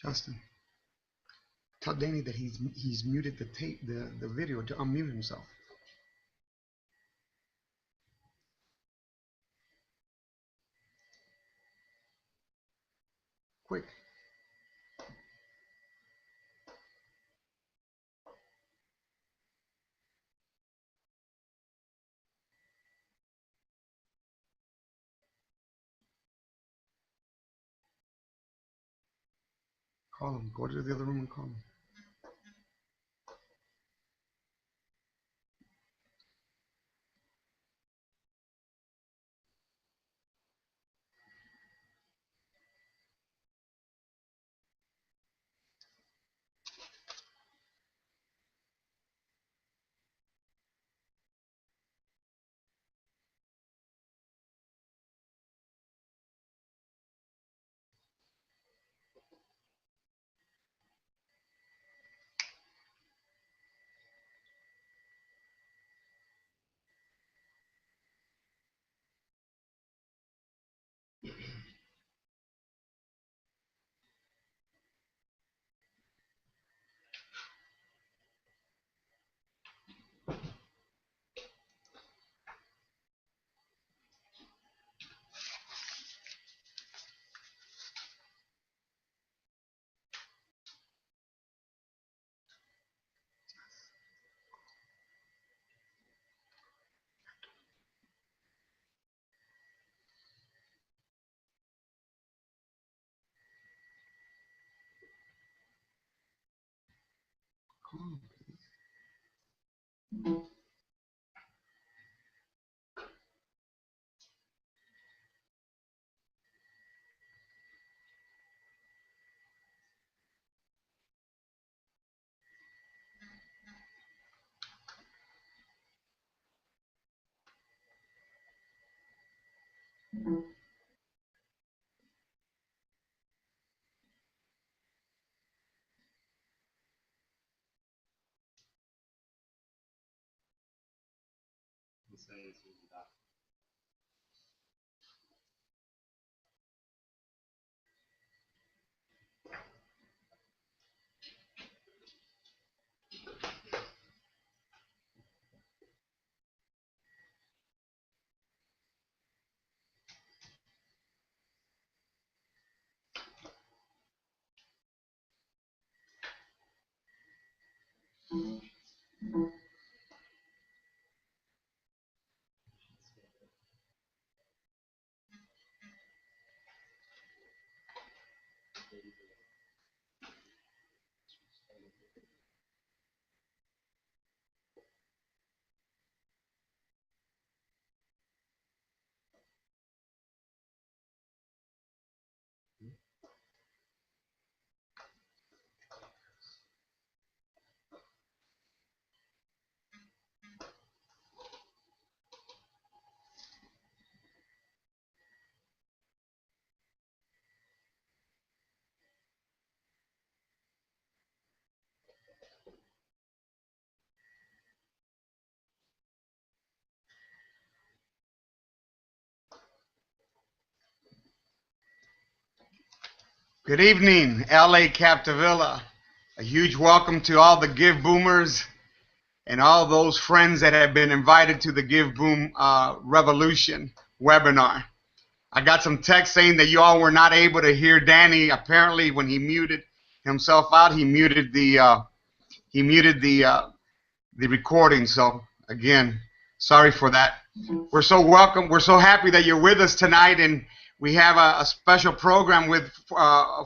Justin, tell Danny that he's muted the video to unmute himself. Quick. Call him. Go to the other room and call him. Call him. Good evening, LA Captivilla. A huge welcome to all the Give Boomers and all those friends that have been invited to the Give Boom Revolution webinar. I got some text saying that you all were not able to hear Danny. Apparently, when he muted himself out, he muted the recording. So again, sorry for that. We're so welcome. We're so happy that you're with us tonight, and we have a special program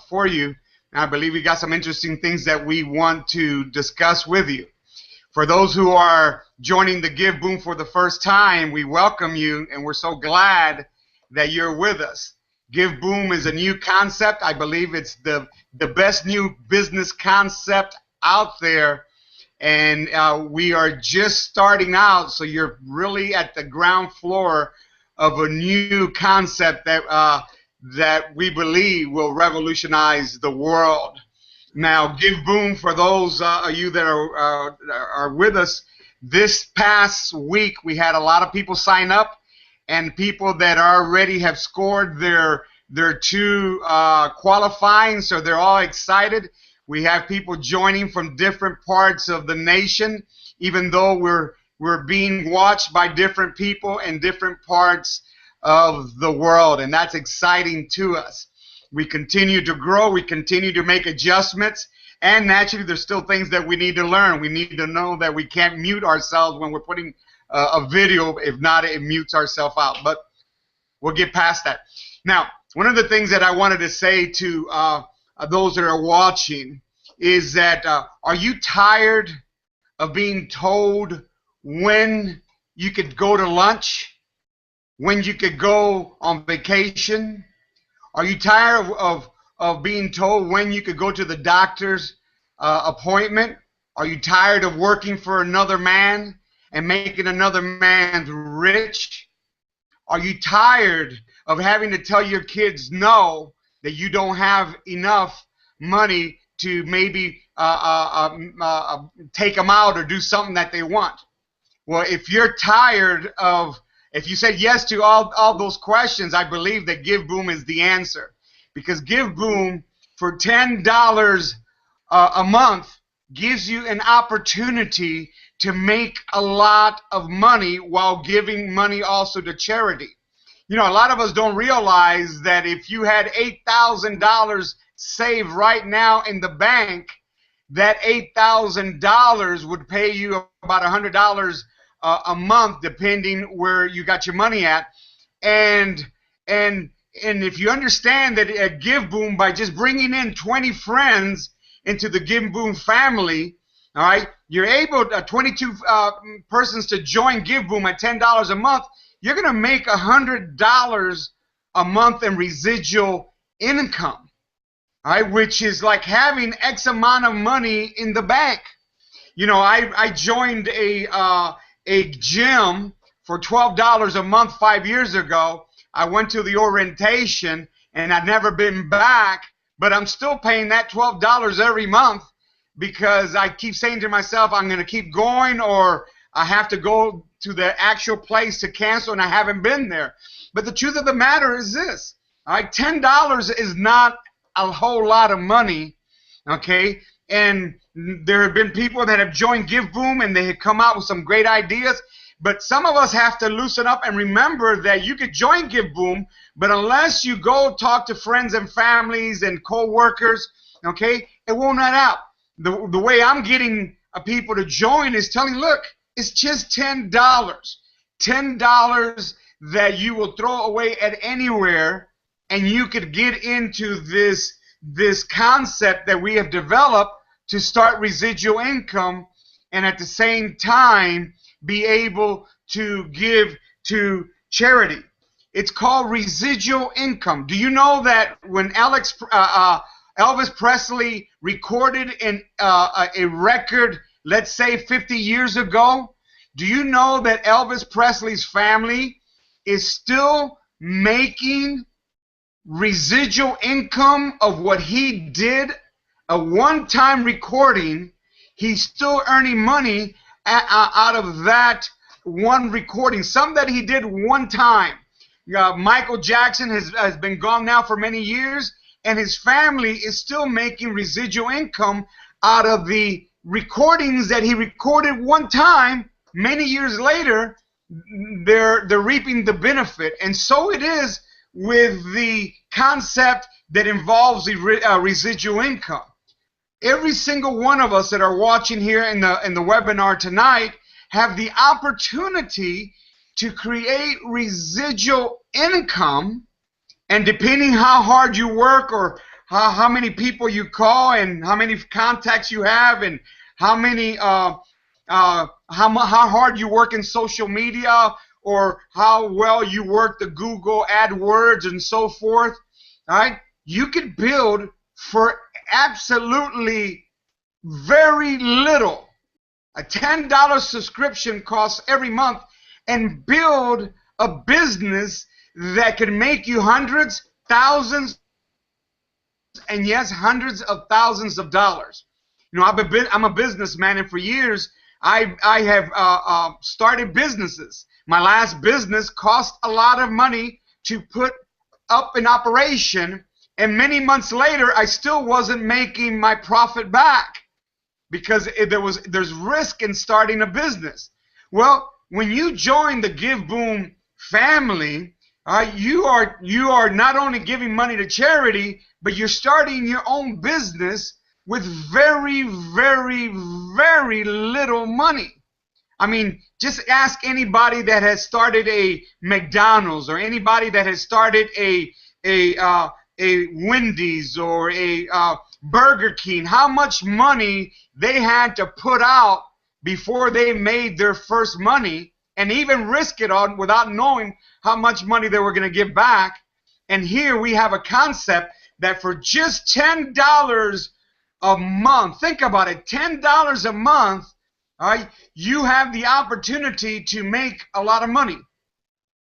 for you. And I believe we got some interesting things that we want to discuss with you. For those who are joining the Give Boom for the first time, we welcome you, and we're so glad that you're with us. Give Boom is a new concept. I believe it's the best new business concept out there, and we are just starting out, so you're really at the ground floor of a new concept that we believe will revolutionize the world. Now, Give Boom, for those of you that are with us, this past week we had a lot of people sign up, and people that already have scored their They're too qualifying, so they're all excited. We have people joining from different parts of the nation, even though we're being watched by different people in different parts of the world, and that's exciting to us. We continue to grow, we continue to make adjustments, and naturally there's still things that we need to learn. We need to know that we can't mute ourselves when we're putting a video. If not, it mutes ourselves out, but we'll get past that. Now, one of the things that I wanted to say to those that are watching is that are you tired of being told when you could go to lunch, when you could go on vacation? Are you tired of being told when you could go to the doctor's appointment? Are you tired of working for another man and making another man rich? Are you tired of having to tell your kids no, that you don't have enough money to maybe take them out or do something that they want? Well, if you're tired of, if you said yes to all those questions, I believe that GiveBoom is the answer. Because GiveBoom, for $10 a month, gives you an opportunity to make a lot of money while giving money also to charity. You know, a lot of us don't realize that if you had $8,000 saved right now in the bank, that $8,000 would pay you about $100 a month, depending where you got your money at. And if you understand that at GiveBoom, by just bringing in 20 friends into the GiveBoom family, all right, you're able, 22 persons to join GiveBoom at $10 a month, you're going to make $100 a month in residual income, all right, which is like having X amount of money in the bank. You know, I joined a gym for $12 a month 5 years ago. I went to the orientation, and I've never been back, but I'm still paying that $12 every month because I keep saying to myself, I'm going to keep going, or I have to go to the actual place to cancel, and I haven't been there. But the truth of the matter is this, all right, $10 is not a whole lot of money, okay? And there have been people that have joined GiveBoom, and they have come out with some great ideas. But some of us have to loosen up and remember that you could join GiveBoom, but unless you go talk to friends and families and co-workers, okay, it won't net out. The way I'm getting people to join is telling, look, it's just $10. $10 that you will throw away at anywhere, and you could get into this concept that we have developed to start residual income, and at the same time be able to give to charity. It's called residual income. Do you know that when Elvis Presley recorded a record, let's say 50 years ago, do you know that Elvis Presley's family is still making residual income of what he did, a one-time recording? He's still earning money out of that one recording, some that he did one time. Michael Jackson has been gone now for many years, and his family is still making residual income out of the recordings that he recorded one time. Many years later, they're reaping the benefit. And so it is with the concept that involves the residual income. Every single one of us that are watching here in the webinar tonight have the opportunity to create residual income, and depending how hard you work, or how many people you call, and how many contacts you have, and how many how hard you work in social media, or how well you work the Google AdWords and so forth, all right, you can build for absolutely very little. A $10 subscription costs every month, and build a business that can make you hundreds, thousands, and yes, hundreds of thousands of dollars. You know, I'm a businessman, and for years I have started businesses. My last business cost a lot of money to put up in operation, and many months later, I still wasn't making my profit back because there's risk in starting a business. Well, when you join the GiveBoom family, you are not only giving money to charity, but you're starting your own business with very, very, very little money. I mean, just ask anybody that has started a McDonald's or anybody that has started a Wendy's or a Burger King, how much money they had to put out before they made their first money, and even risk it on without knowing how much money they were going to give back. And here we have a concept that for just $10 a month, think about it, $10 a month, all right, you have the opportunity to make a lot of money.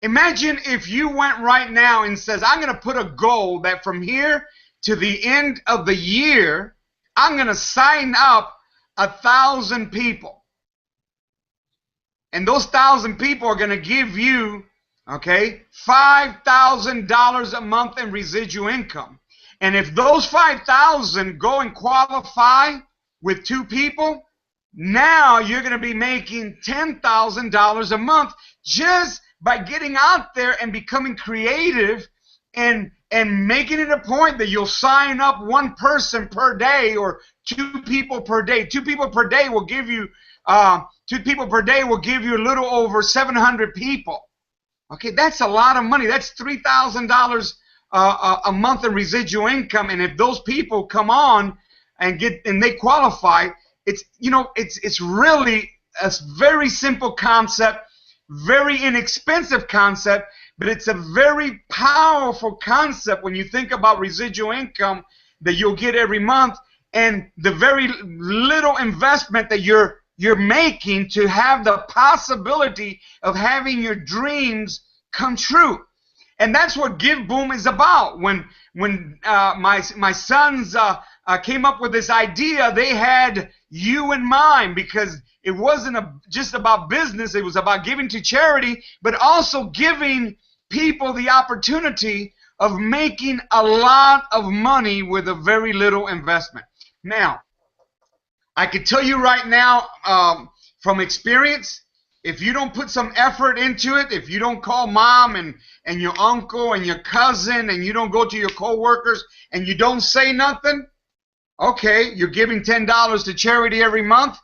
Imagine if you went right now and says, I'm going to put a goal that from here to the end of the year, I'm going to sign up 1,000 people. And those 1,000 people are going to give you, okay, $5,000 a month in residual income. And if those 5,000 go and qualify with 2 people, now you're going to be making $10,000 a month just by getting out there and becoming creative and making it a point that you'll sign up 1 person per day or 2 people per day. 2 people per day will give you 2 people per day will give you a little over 700 people. Okay, that's a lot of money. That's $3,000 a month in residual income. And if those people come on and they qualify, it's really a very simple concept, very inexpensive concept, but it's a very powerful concept when you think about residual income that you'll get every month and the very little investment that you're making to have the possibility of having your dreams come true. And that's what GiveBoom is about. When my sons came up with this idea, they had you in mind, because it wasn't just about business. It was about giving to charity, but also giving people the opportunity of making a lot of money with a very little investment. Now, I can tell you right now from experience, if you don't put some effort into it, if you don't call mom and your uncle and your cousin, and you don't go to your co-workers and you don't say nothing, okay, you're giving $10 to charity every month,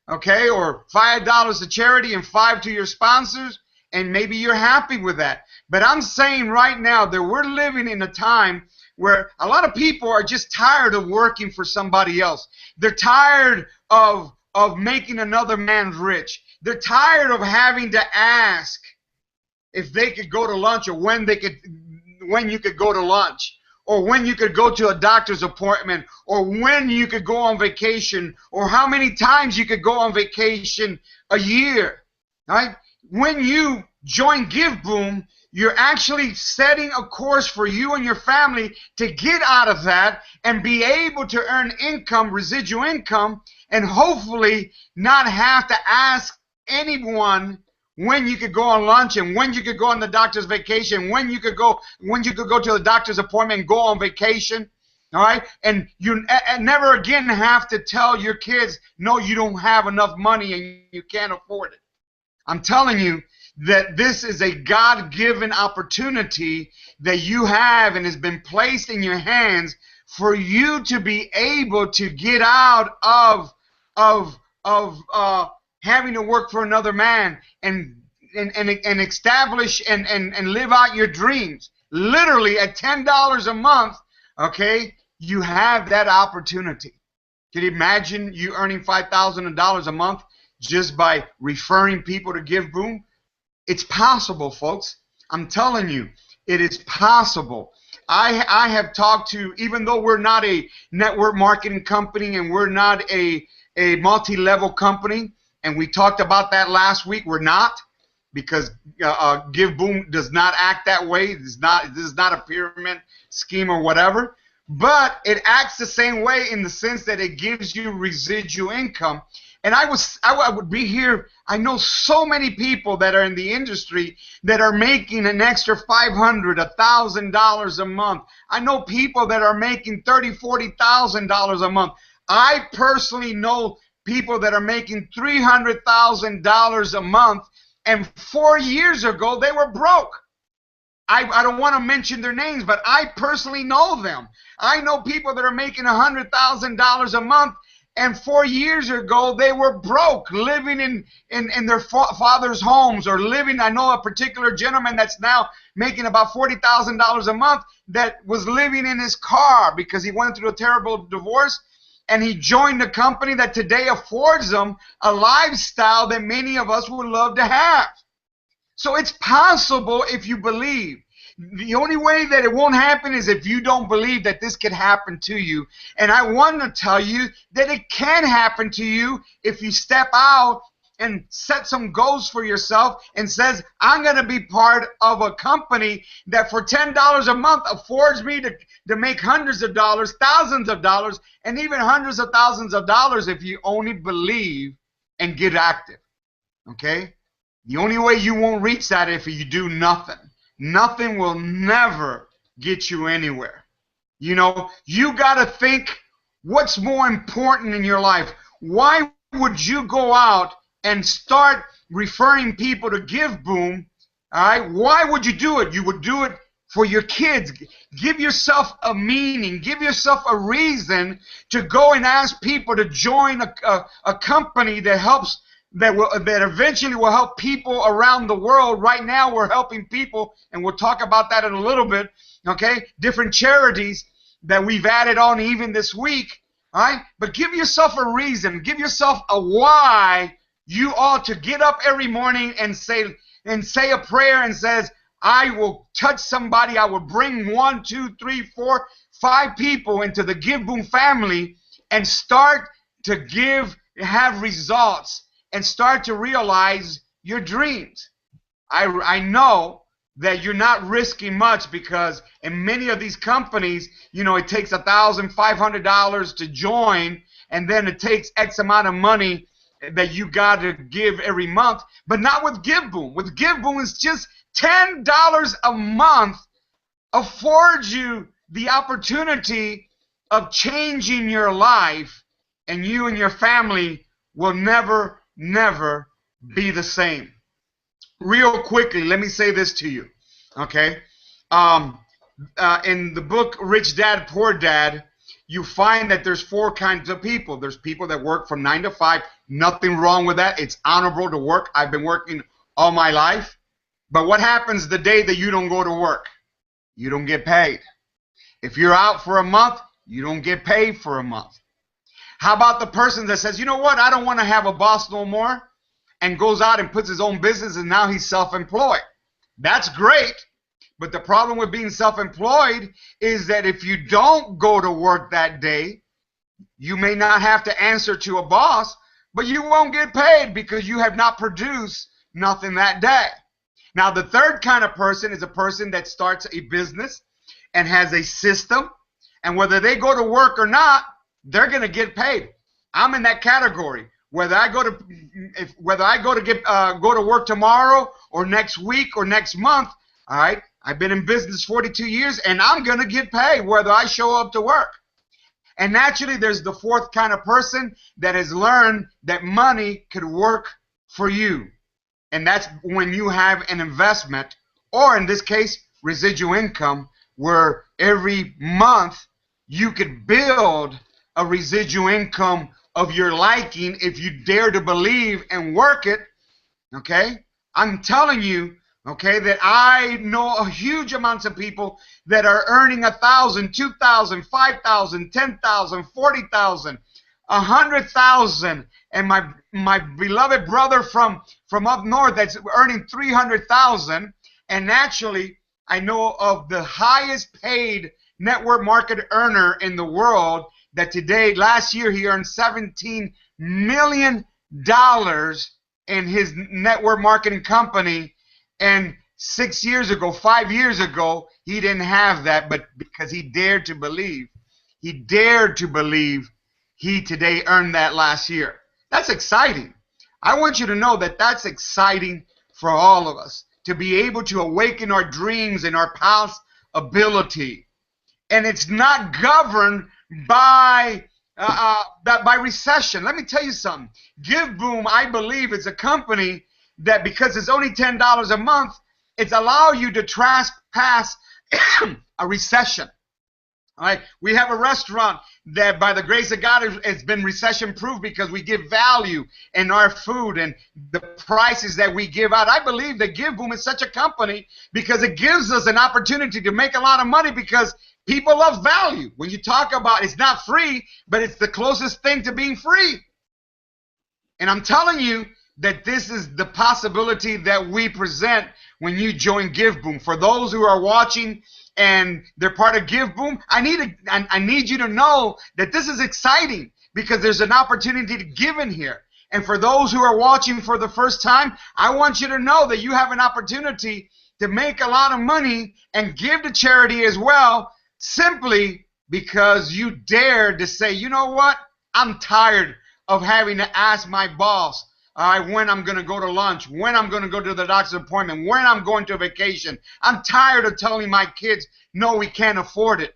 okay, or $5 to charity and $5 to your sponsors, and maybe you're happy with that. But I'm saying right now that we're living in a time where a lot of people are just tired of working for somebody else. They're tired of making another man rich. They're tired of having to ask if they could go to lunch, or when you could go to lunch, or when you could go to a doctor's appointment, or when you could go on vacation, or how many times you could go on vacation a year. Right? When you join GiveBoom, you're actually setting a course for you and your family to get out of that and be able to earn income, residual income, and hopefully not have to ask anyone when you could go on lunch, and when you could go on the doctor's vacation, when you could go to the doctor's appointment and go on vacation. All right? And you never again have to tell your kids, no, you don't have enough money and you can't afford it. I'm telling you that this is a God-given opportunity that you have and has been placed in your hands for you to be able to get out of having to work for another man and establish and live out your dreams. Literally at $10 a month, okay, you have that opportunity. Can you imagine you earning $5,000 a month just by referring people to GiveBoom? It's possible, folks. I'm telling you, it is possible. I have talked to, even though we're not a network marketing company and we're not a multi-level company, and we talked about that last week, we're not, because GiveBoom does not act that way. This is not a pyramid scheme or whatever, but it acts the same way in the sense that it gives you residual income. And I would be here. I know so many people that are in the industry that are making an extra $500, $1,000 a month. I know people that are making $30,000, $40,000 a month. I personally know people that are making $300,000 a month, and 4 years ago they were broke. I don't want to mention their names, but I personally know them. I know people that are making $100,000 a month, and 4 years ago they were broke, living in their father's homes, or living. I know a particular gentleman that's now making about $40,000 a month that was living in his car because he went through a terrible divorce, and he joined a company that today affords him a lifestyle that many of us would love to have. So it's possible if you believe. The only way that it won't happen is if you don't believe that this could happen to you. And I want to tell you that it can happen to you if you step out and set some goals for yourself and says, I'm going to be part of a company that for $10 a month affords me to make hundreds of dollars, thousands of dollars, and even hundreds of thousands of dollars if you only believe and get active. Okay? The only way you won't reach that is if you do nothing. Nothing will never get you anywhere. You know, you got to think, what's more important in your life? Why would you go out and start referring people to GiveBoom? All right? Why would you do it? You would do it for your kids. Give yourself a meaning. Give yourself a reason to go and ask people to join a company that helps, that eventually will help people around the world. Right now we're helping people, and we'll talk about that in a little bit, okay? Different charities that we've added on even this week, all right? But give yourself a reason. Give yourself a why you ought to get up every morning and say a prayer and says, I will touch somebody. I will bring 1, 2, 3, 4, 5 people into the GiveBoom family and start to have results, and start to realize your dreams. I know that you're not risking much, because in many of these companies, you know, it takes $1,500 to join, and then it takes X amount of money that you got to give every month. But not with GiveBoom. With GiveBoom, it's just $10 a month affords you the opportunity of changing your life, and you and your family will never be the same. Real quickly, let me say this to you, okay? In the book Rich Dad, Poor Dad, you find that there's 4 kinds of people. There's people that work from 9 to 5. Nothing wrong with that. It's honorable to work. I've been working all my life. But what happens the day that you don't go to work? You don't get paid. If you're out for a month, you don't get paid for a month. How about the person that says, you know what, I don't want to have a boss no more, and goes out and puts his own business, and now he's self-employed? That's great, but the problem with being self-employed is that if you don't go to work that day, you may not have to answer to a boss, but you won't get paid because you have not produced nothing that day. Now, the third kind of person is a person that starts a business and has a system, and whether they go to work or not, they're going to get paid. I'm in that category. Whether I go to work tomorrow or next week or next month, all right, I've been in business 42 years, and I'm going to get paid whether I show up to work. And naturally, there's the fourth kind of person that has learned that money could work for you. And that's when you have an investment, or in this case, residual income, where every month you could build a residual income of your liking if you dare to believe and work it, okay? I'm telling you, okay, that I know a huge amounts of people that are earning 1,000, 2,000, 5,000, 10,000, 40,000, 100,000, and my beloved brother from up north that's earning 300,000. And naturally, I know of the highest paid network market earner in the world that today, last year, he earned $17 million in his network marketing company. And 6 years ago, 5 years ago, he didn't have that, but because he dared to believe, he today earned that last year. That's exciting. I want you to know that that's exciting for all of us, to be able to awaken our dreams and our possibility. And it's not governed by by recession. Let me tell you something. GiveBoom, I believe, is a company that, because it's only $10 a month, it's allow you to trespass a recession. All right, we have a restaurant that, by the grace of God, has been recession-proof because we give value in our food and the prices that we give out. I believe that GiveBoom is such a company because it gives us an opportunity to make a lot of money because people love value. When you talk about, it's not free, but it's the closest thing to being free. And I'm telling you that this is the possibility that we present when you join GiveBoom. For those who are watching and they're part of GiveBoom, I need you to know that this is exciting because there's an opportunity to give in here. And for those who are watching for the first time, I want you to know that you have an opportunity to make a lot of money and give to charity as well, simply because you dared to say, you know what, I'm tired of having to ask my boss when I'm going to go to lunch, when I'm going to go to the doctor's appointment, when I'm going to vacation. I'm tired of telling my kids, no, we can't afford it.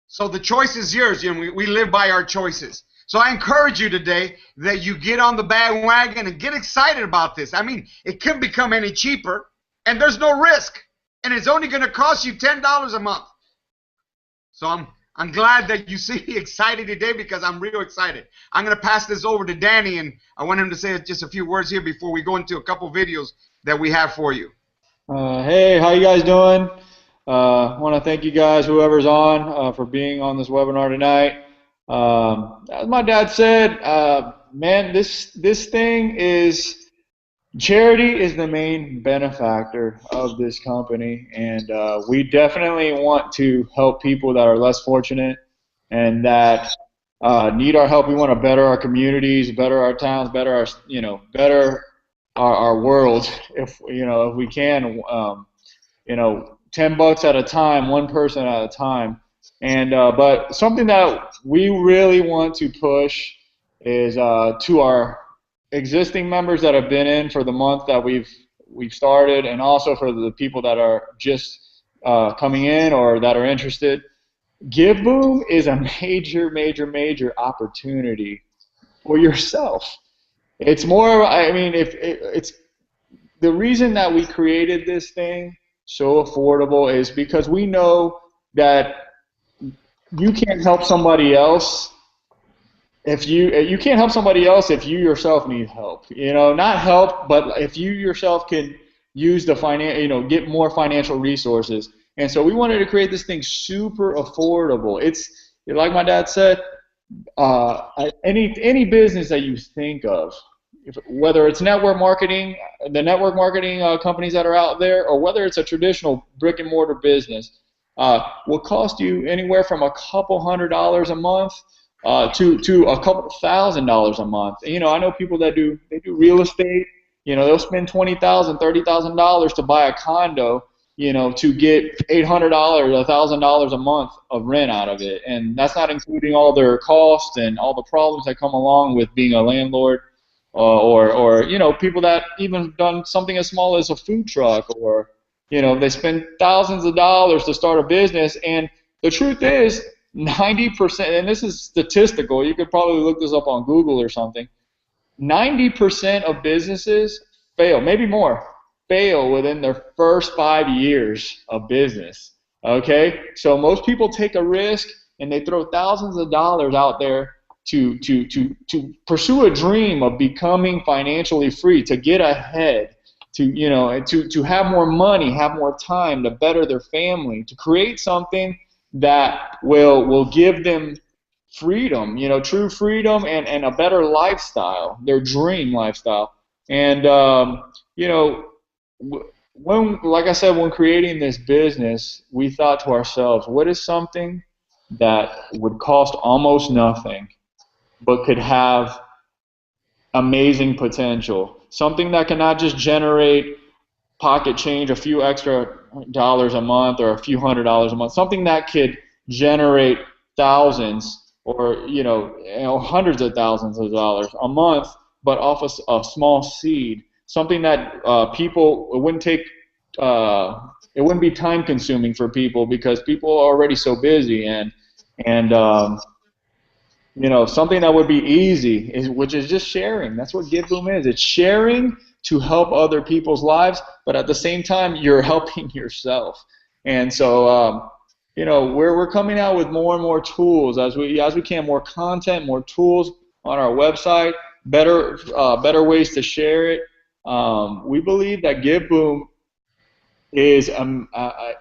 So the choice is yours. You know, we live by our choices. So I encourage you today that you get on the bandwagon and get excited about this. I mean, it couldn't become any cheaper, and there's no risk, and it's only going to cost you $10 a month. So I'm glad that you see me excited today because I'm real excited. I'm going to pass this over to Danny, and I want him to say just a few words here before we go into a couple videos that we have for you. Hey, how you guys doing? I want to thank you guys, whoever's on, for being on this webinar tonight. As my dad said, man, this thing is, charity is the main benefactor of this company, and we definitely want to help people that are less fortunate and that need our help. We want to better our communities, better our towns, better our, better our world. If we can, $10 at a time, one person at a time. And but something that we really want to push is to our existing members that have been in for the month that we've started, and also for the people that are just coming in or that are interested. GiveBoom is a major opportunity for yourself. It's more, I mean, it's the reason that we created this thing so affordable is because we know that you can't help somebody else if you can't help somebody else if you yourself need help. Not help, but if you yourself can use the get more financial resources. And so we wanted to create this thing super affordable. It's like my dad said, any business that you think of, whether it's network marketing, the network marketing companies that are out there, or whether it's a traditional brick and mortar business, will cost you anywhere from a couple $100 a month to a couple $1,000 a month. I know people that do real estate. They'll spend $20,000, $30,000 to buy a condo, to get $800, $1,000 a month of rent out of it, and that's not including all their costs and all the problems that come along with being a landlord, or people that even done something as small as a food truck, or they spend thousands of dollars to start a business. And the truth is, 90%, and this is statistical, you could probably look this up on Google or something, 90% of businesses fail, maybe more, fail within their first 5 years of business. Okay? So most people take a risk and they throw thousands of dollars out there to pursue a dream of becoming financially free, to get ahead, to have more money, have more time, to better their family, to create something that will give them freedom, true freedom and a better lifestyle, their dream lifestyle. And like I said, when creating this business, we thought to ourselves, what is something that would cost almost nothing but could have amazing potential? Something that can not just generate pocket change, a few extra dollars a month or a few $100s a month, something that could generate thousands or hundreds of thousands of dollars a month, but off a small seed, something that people it wouldn't be time consuming for people because people are already so busy, and something that would be easy, which is just sharing. That's what GiveBoom is. It's sharing to help other people's lives, but at the same time, you're helping yourself. And so, we're coming out with more and more tools as we can, more content, more tools on our website, better ways to share it. We believe that GiveBoom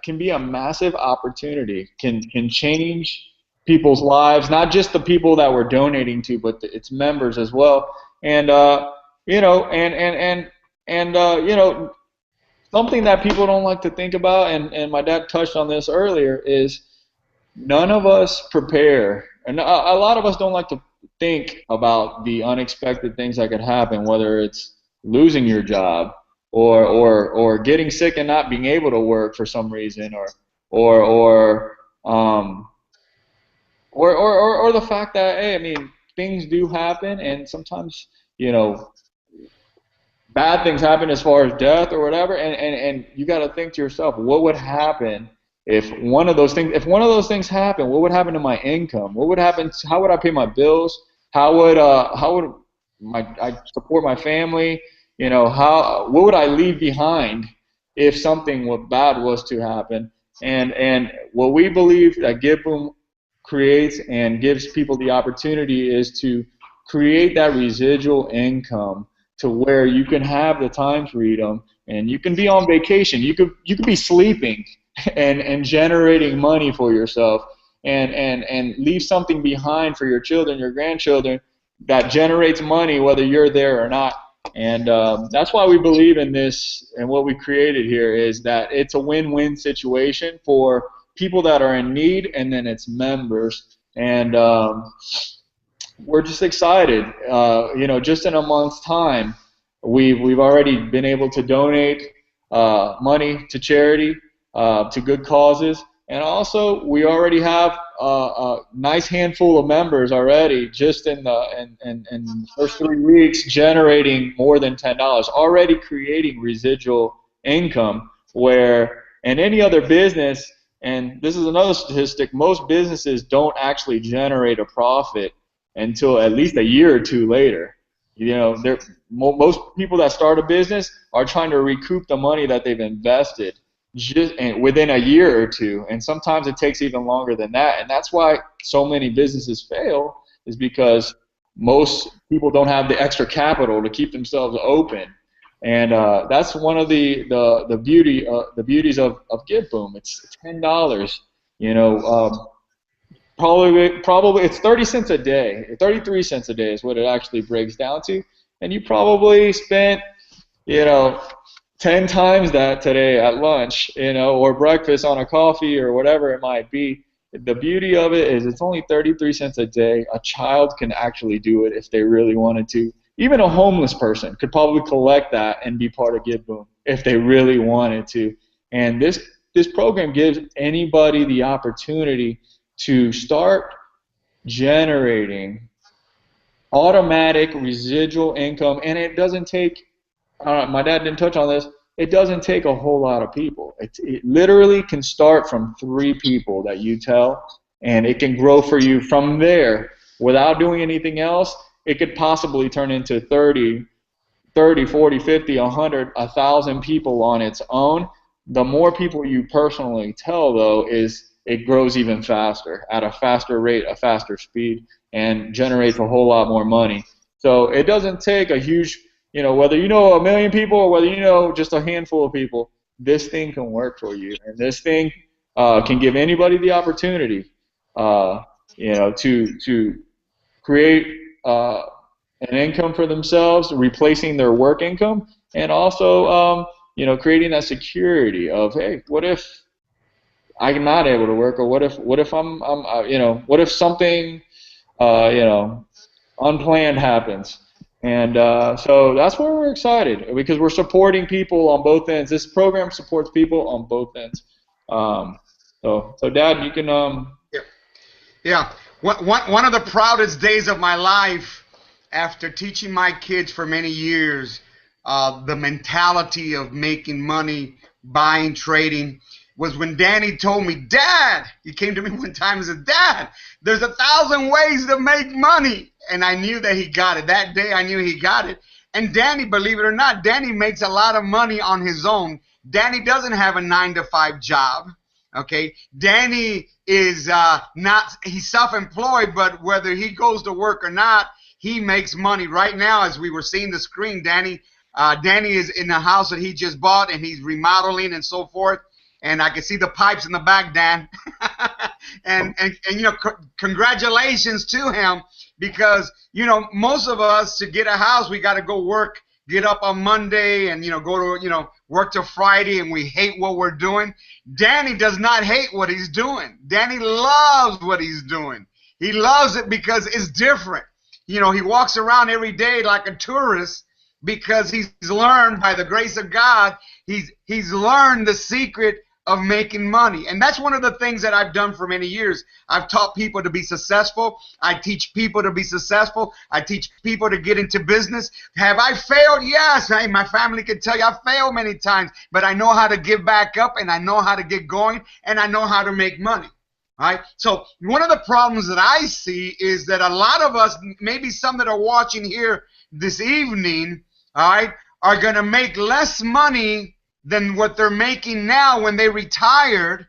can be a massive opportunity, can change people's lives, not just the people that we're donating to, but its members as well. And something that people don't like to think about, and my dad touched on this earlier, is none of us prepare, and a lot of us don't like to think about the unexpected things that could happen, whether it's losing your job, or getting sick and not being able to work for some reason, or the fact that, hey, I mean, things do happen, and sometimes, bad things happen as far as death or whatever, and you got to think to yourself, what would happen if one of those things happened? What would happen to my income? What would happen? How would I pay my bills? How would I support my family? What would I leave behind if something bad was to happen? And what we believe that GiveBoom creates and gives people the opportunity is to create that residual income to where you can have the time freedom and you can be on vacation. You could be sleeping and generating money for yourself and leave something behind for your children, your grandchildren, that generates money whether you're there or not. And that's why we believe in this, and what we created here is that it's a win-win situation for people that are in need, and then its members. And we're just excited. Just in a month's time, we've already been able to donate money to charity, to good causes, and also we already have a nice handful of members already, just in the first 3 weeks, generating more than $10, already creating residual income, where in any other business, and this is another statistic, most businesses don't actually generate a profit until at least a year or two later. Most people that start a business are trying to recoup the money that they've invested within a year or two, and sometimes it takes even longer than that. And that's why so many businesses fail, is because most people don't have the extra capital to keep themselves open. And that's one of the beauties of GiveBoom. It's $10. Probably it's 30 cents a day. 33 cents a day is what it actually breaks down to. And you probably spent 10 times that today at lunch, or breakfast on a coffee or whatever it might be. The beauty of it is it's only 33 cents a day. A child can actually do it if they really wanted to. Even a homeless person could probably collect that and be part of GiveBoom if they really wanted to. And this program gives anybody the opportunity to start generating automatic residual income, and it doesn't take, my dad didn't touch on this, it doesn't take a whole lot of people. It literally can start from 3 people that you tell, and it can grow for you from there without doing anything else. It could possibly turn into 30, 40, 50, 100, 1,000 people on its own. The more people you personally tell, though, it grows even faster, at a faster rate, a faster speed, and generates a whole lot more money. So it doesn't take a huge, whether you know 1 million people or whether you know just a handful of people, this thing can work for you. And this thing can give anybody the opportunity, to create an income for themselves, replacing their work income, and also, creating that security of, hey, what if I'm not able to work, or what if what if something, unplanned happens. And so that's why we're excited, because we're supporting people on both ends. This program supports people on both ends. So Dad, you can. Yeah. One of the proudest days of my life, after teaching my kids for many years the mentality of making money, buying, trading, was when Danny told me, Dad, he came to me one time and said, Dad, there's 1,000 ways to make money. And I knew that he got it. That day I knew he got it. And Danny, believe it or not, Danny makes a lot of money on his own. Danny doesn't have a 9-to-5 job. Okay, Danny is he's self-employed, but whether he goes to work or not, he makes money. Right now, as we were seeing the screen, Danny is in the house that he just bought, and he's remodeling and so forth. And I can see the pipes in the back, Dan. and you know, congratulations to him, because, you know, most of us, to get a house, we got to go work, get up on Monday and, you know, go to, you know, work till Friday, and we hate what we're doing. Danny does not hate what he's doing. Danny loves what he's doing. He loves it because it's different. You know, he walks around every day like a tourist because he's learned, by the grace of God, he's learned the secret of making money. And that's one of the things that I've done for many years. I've taught people to be successful. I teach people to be successful. I teach people to get into business. Have I failed? Yes. Hey, my family can tell you I've failed many times, but I know how to get back up, and I know how to get going, and I know how to make money. All right? So one of the problems that I see is that a lot of us, maybe some that are watching here this evening, all right, are going to make less money than what they're making now when they retired,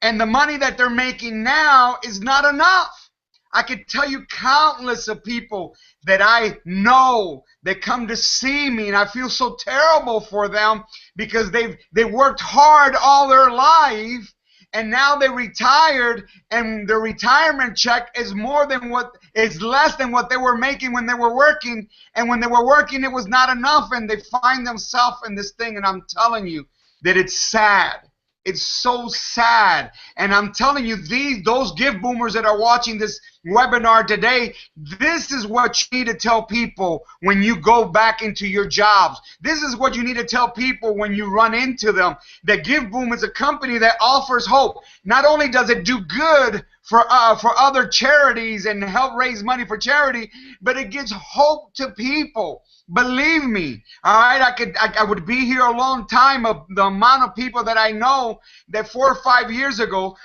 and the money that they're making now is not enough. I could tell you countless of people that I know that come to see me, and I feel so terrible for them because they worked hard all their life, and now they retired, and their retirement check is less than what they were making when they were working. And when they were working, it was not enough, and they find themselves in this thing. And I'm telling you that it's sad. It's so sad. And I'm telling you, those give boomers that are watching this webinar today, this is what you need to tell people when you go back into your jobs. This is what you need to tell people when you run into them. That GiveBoom is a company that offers hope. Not only does it do good for other charities and help raise money for charity, but it gives hope to people. Believe me, all right, I would be here a long time of the amount of people that I know that 4 or 5 years ago,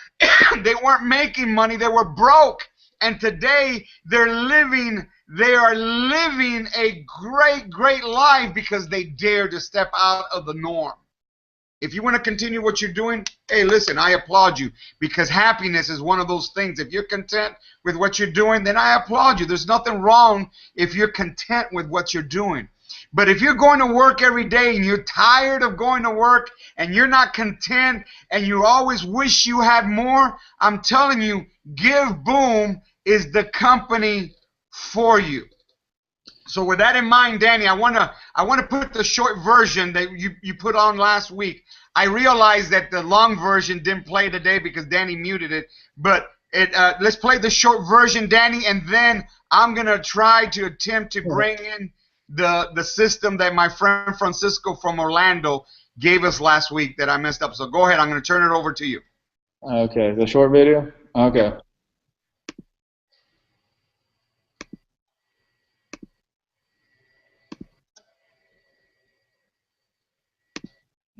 they weren't making money, they were broke. And today they are living a great, great life because they dare to step out of the norm. If you want to continue what you're doing, hey, listen, I applaud you, because happiness is one of those things. If you're content with what you're doing, then I applaud you. There's nothing wrong if you're content with what you're doing. But if you're going to work every day and you're tired of going to work and you're not content and you always wish you had more, I'm telling you, GiveBoom is the company for you. So with that in mind, Danny, I want to put the short version that you put on last week. I realized that the long version didn't play today because Danny muted it, but let's play the short version, Danny, and then I'm going to try to attempt to bring in the system that my friend Francisco from Orlando gave us last week that I messed up. So go ahead. I'm going to turn it over to you. Okay, the short video? Okay.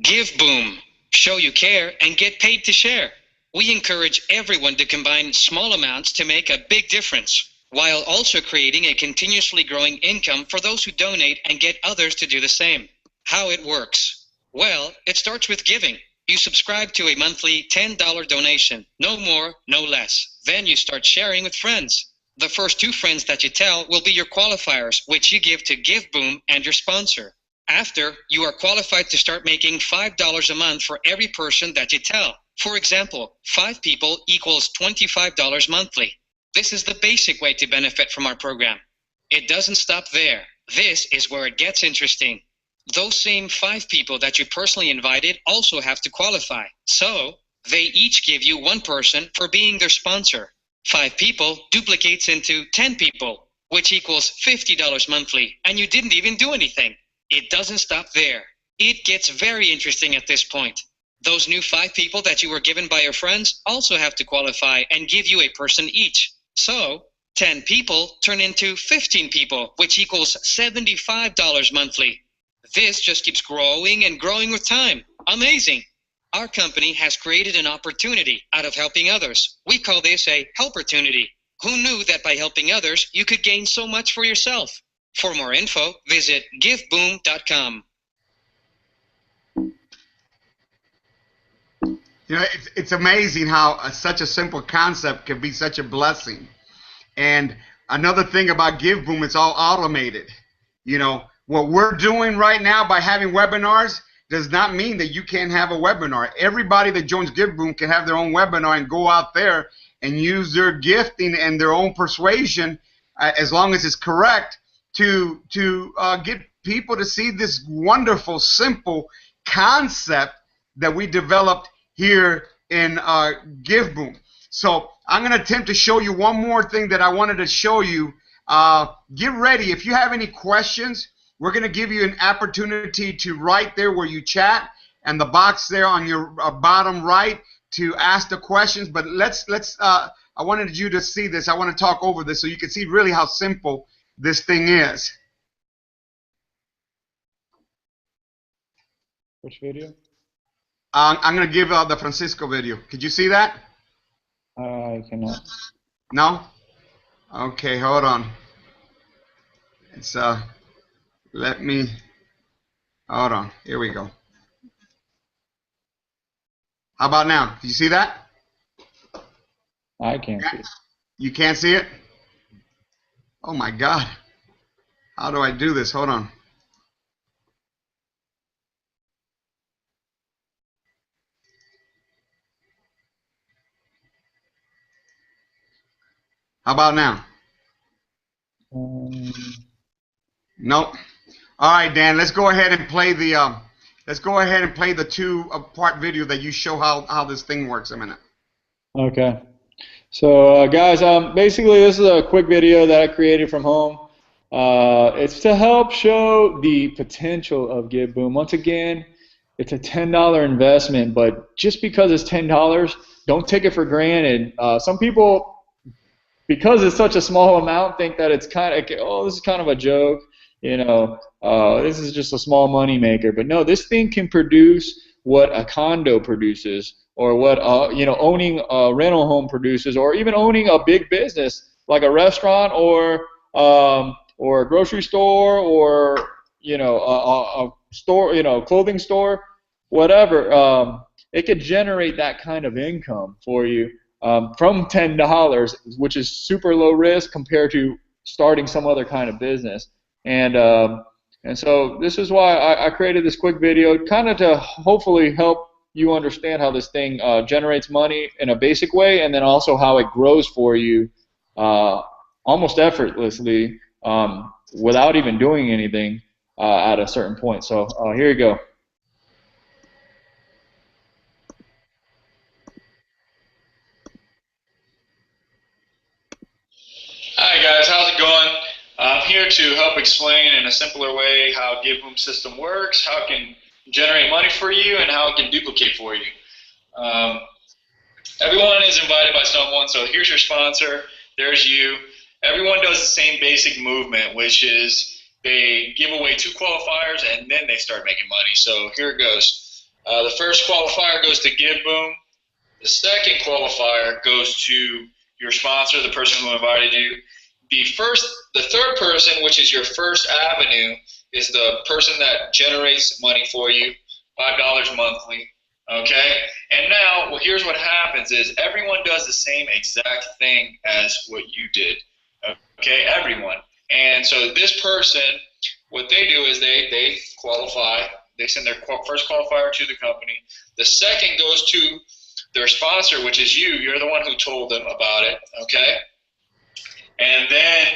GiveBoom. Show you care and get paid to share. We encourage everyone to combine small amounts to make a big difference, while also creating a continuously growing income for those who donate and get others to do the same. How it works? Well, it starts with giving. You subscribe to a monthly $10 donation, no more, no less. Then you start sharing with friends. The first 2 friends that you tell will be your qualifiers, which you give to GiveBoom and your sponsor. After, you are qualified to start making $5 a month for every person that you tell. For example, 5 people equals $25 monthly. This is the basic way to benefit from our program. It doesn't stop there. This is where it gets interesting. Those same 5 people that you personally invited also have to qualify. So, they each give you 1 person for being their sponsor. 5 people duplicates into 10 people, which equals $50 monthly, and you didn't even do anything. It doesn't stop there. It gets very interesting at this point. Those new 5 people that you were given by your friends also have to qualify and give you a person each. So 10 people turn into 15 people, which equals $75 monthly. This just keeps growing and growing with time. Amazing. Our company has created an opportunity out of helping others. We call this a helpertunity. Who knew that by helping others, you could gain so much for yourself? For more info, visit giveboom.com. You know, it's amazing how such a simple concept can be such a blessing. And another thing about GiveBoom, it's all automated. You know, what we're doing right now by having webinars does not mean that you can't have a webinar. Everybody that joins GiveBoom can have their own webinar and go out there and use their gifting and their own persuasion, as long as it's correct, to get people to see this wonderful, simple concept that we developed here in GiveBoom. So I'm going to attempt to show you one more thing that I wanted to show you. Get ready. If you have any questions, we're going to give you an opportunity to write there where you chat, and the box there on your bottom right to ask the questions. But I wanted you to see this. I want to talk over this so you can see really how simple this thing is. Which video? I'm going to give the Francisco video. Could you see that? I cannot. No? Okay, hold on. It's let me, hold on. Here we go. How about now? Do you see that? I can't see it. You can't see it? Oh my God. How do I do this? Hold on. How about now? Nope. All right, Dan. Let's go ahead and play the 2-part video that you show how this thing works a minute. Okay. So guys, basically this is a quick video that I created from home. It's to help show the potential of GiveBoom. Once again, it's a $10 investment, but just because it's $10, don't take it for granted. Some people, because it's such a small amount, think that it's kind of, oh, this is kind of a joke, you know, this is just a small money maker. But no, this thing can produce what a condo produces, or what you know, owning a rental home produces, or even owning a big business like a restaurant or a grocery store, or you know, a store, you know, clothing store, whatever. It could generate that kind of income for you. From $10, which is super low risk compared to starting some other kind of business. And so this is why I created this quick video, kind of to hopefully help you understand how this thing generates money in a basic way, and then also how it grows for you almost effortlessly without even doing anything at a certain point. So here you go. Hi guys, how's it going? I'm here to help explain in a simpler way how GiveBoom system works, how it can generate money for you, and how it can duplicate for you. Everyone is invited by someone, so here's your sponsor, there's you. Everyone does the same basic movement, which is they give away 2 qualifiers and then they start making money. So here it goes. The first qualifier goes to GiveBoom. The second qualifier goes to your sponsor, the person who invited you. The third person, which is your first avenue, is the person that generates money for you, $5 monthly. Okay? And now, well, here's what happens is everyone does the same exact thing as what you did. Okay? Everyone. And so this person, what they do is they qualify. They send their first qualifier to the company. The second goes to their sponsor, which is you. You're the one who told them about it, okay? And then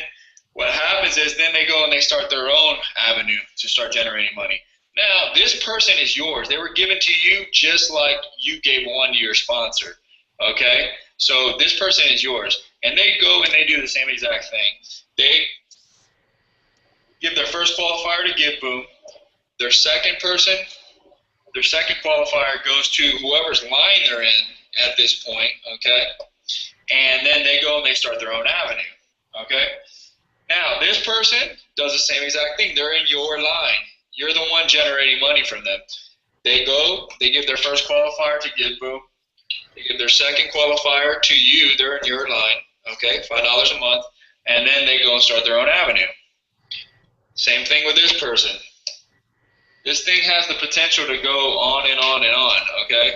what happens is then they go and they start their own avenue to start generating money. Now, this person is yours. They were given to you just like you gave one to your sponsor, okay? So this person is yours. And they go and they do the same exact thing. They give their first qualifier to GiveBoom. Their second qualifier goes to whoever's line they're in at this point, okay? and then they go and they start their own avenue. Okay? Now, this person does the same exact thing. They're in your line. You're the one generating money from them. They go, they give their first qualifier to GiveBoom. They give their second qualifier to you. They're in your line. Okay, $5 a month. And then they go and start their own avenue. Same thing with this person. This thing has the potential to go on and on and on. Okay,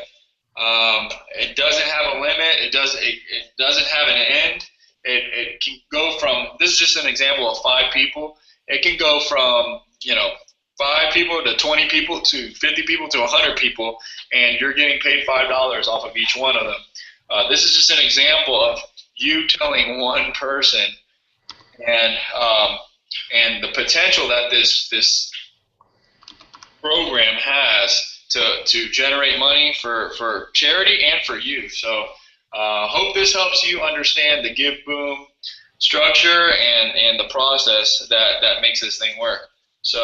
it doesn't have a limit. It doesn't have an end. It can go from, this is just an example of 5 people. It can go from, 5 people to 20 people to 50 people to 100 people, and you're getting paid $5 off of each one of them. This is just an example of you telling one person, and the potential that this program has to generate money for charity and for you. So hope this helps you understand the GiveBoom structure and the process that makes this thing work. So